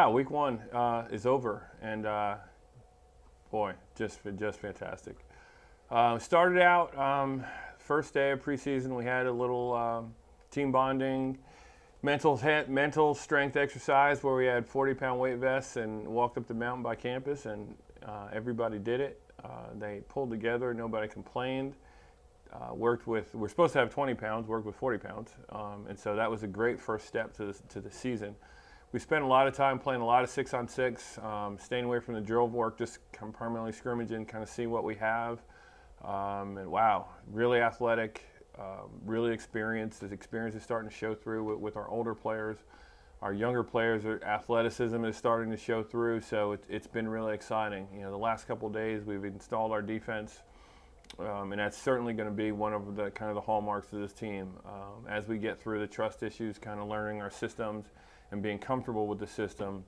Week one is over, and boy, just fantastic. Started out first day of preseason. We had a little team bonding, mental strength exercise where we had 40-pound weight vests and walked up the mountain by campus, and everybody did it. They pulled together. Nobody complained. We're supposed to have 20 pounds, worked with 40 pounds, and so that was a great first step to the season. We spent a lot of time playing a lot of 6-on-6, staying away from the drill work, just primarily scrimmaging, kind of see what we have. And wow, really athletic, really experienced. The experience is starting to show through with our older players. Our younger players, their athleticism is starting to show through, so it's been really exciting. You know, the last couple of days we've installed our defense, and that's certainly going to be one of the kind of the hallmarks of this team. As we get through the trust issues, kind of learning our systems and being comfortable with the system,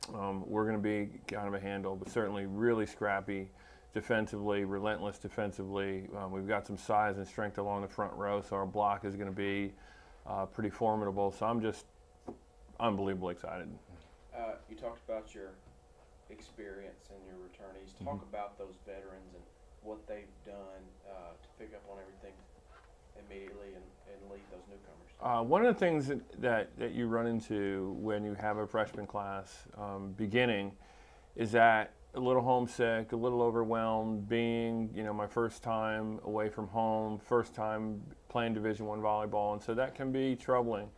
we're going to be kind of a handle, but certainly really scrappy defensively, relentless defensively. We've got some size and strength along the front row, so our block is going to be pretty formidable. So I'm just unbelievably excited. You talked about your experience and your returnees. Talk about those veterans and what they've done to pick up on everything immediately and lead those newcomers. One of the things that you run into when you have a freshman class beginning is that a little homesick, a little overwhelmed, being, you know, my first time away from home, first time playing Division I volleyball, and so that can be troubling.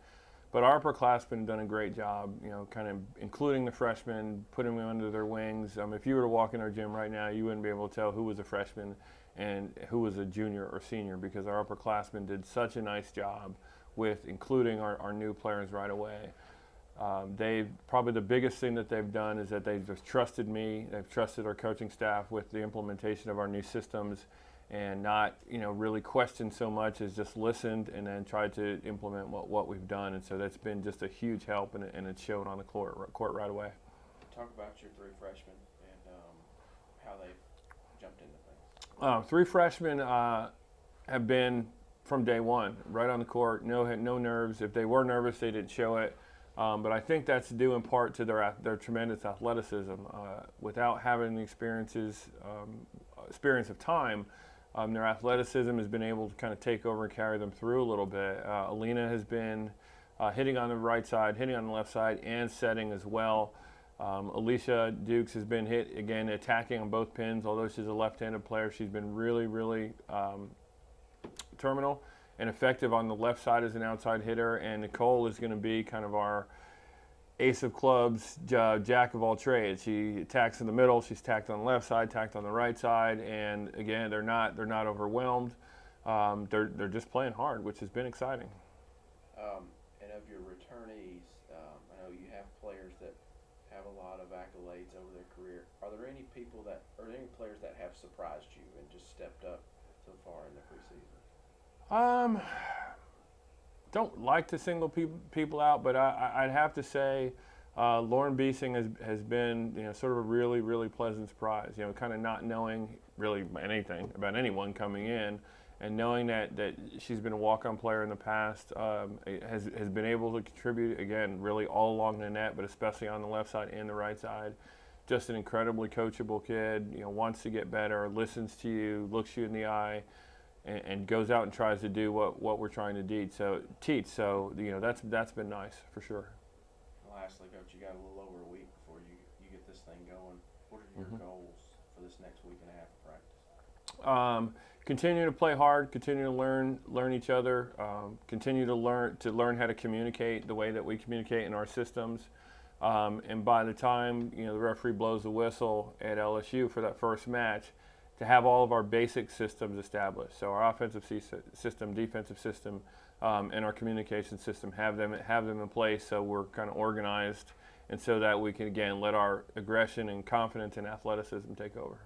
But our upperclassmen have done a great job, you know, kind of including the freshmen, putting them under their wings. If you were to walk in our gym right now, you wouldn't be able to tell who was a freshman and who was a junior or senior, because our upperclassmen did such a nice job with including our new players right away. Probably the biggest thing that they've done is that they've just trusted me. They've trusted our coaching staff with the implementation of our new systems, and not, you know, really questioned so much as just listened and then tried to implement what we've done. And so that's been just a huge help, and it's shown on the court right away. Talk about your three freshmen and how they've jumped into things. Three freshmen have been from day one right on the court. No nerves. If they were nervous, they didn't show it. But I think that's due in part to their tremendous athleticism. Without having the experience of time, their athleticism has been able to kind of take over and carry them through a little bit. Alina has been hitting on the right side, hitting on the left side, and setting as well. Alicia Dukes has been hit, again, attacking on both pins. Although she's a left-handed player, she's been really terminal and effective on the left side as an outside hitter. And Nicole is going to be kind of our ace of clubs, jack of all trades. She attacks in the middle, she's tacked on the left side, tacked on the right side, and again, they're not overwhelmed. They're just playing hard, which has been exciting. And of your returnees, I know you have players that have a lot of accolades over their career. Are there any players that have surprised you and just stepped up so far in the preseason? Don't like to single people out, but I'd have to say Lauren Beesing has been, you know, sort of a really pleasant surprise. You know, kind of not knowing really anything about anyone coming in, and knowing that she's been a walk-on player in the past, has been able to contribute, again, really all along the net, but especially on the left side and the right side. Just an incredibly coachable kid. You know, wants to get better, listens to you, looks you in the eye, and goes out and tries to do what we're trying to teach. So you know, that's been nice for sure. Lastly, Coach, you got a little over a week before you get this thing going. What are your goals for this next week and a half of practice? Continue to play hard, continue to learn each other, continue to learn how to communicate the way that we communicate in our systems. And by the time, you know, the referee blows the whistle at LSU for that first match, to have all of our basic systems established. So our offensive system, defensive system, and our communication system, have them in place, so we're kind of organized, and so that we can, again, let our aggression and confidence and athleticism take over.